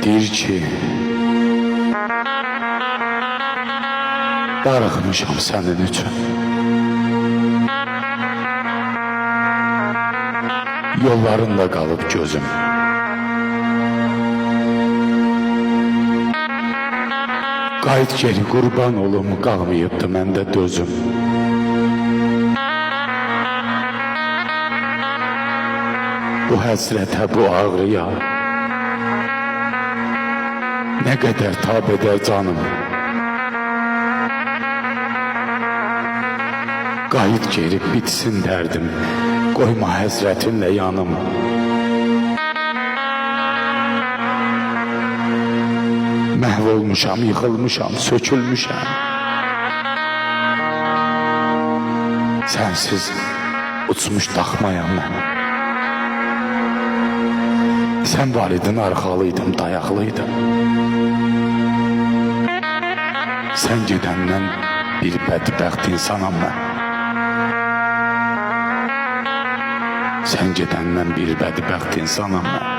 deyir ki, darıxmışam sənin üçün. Yollarında qalıb gözüm. Qayıt geri qurban olum, qalmayıbdı məndə dözüm. Bu həsrətə, bu ağrıya nə qədər tab edər canım. Qayıt geri bitsin dərdim, qoyma həsrətinlə yanım. Məhv olmuşam, yıxılmışam, sökülmüşəm. Sənsiz uçmuş daxmayam mən. Sən var idin, arxalıydım, dayaqlıydım. Sən gedəndən bir bədbəxt insanam mən. Sən gedəndən bir bədbəxt insanam mən.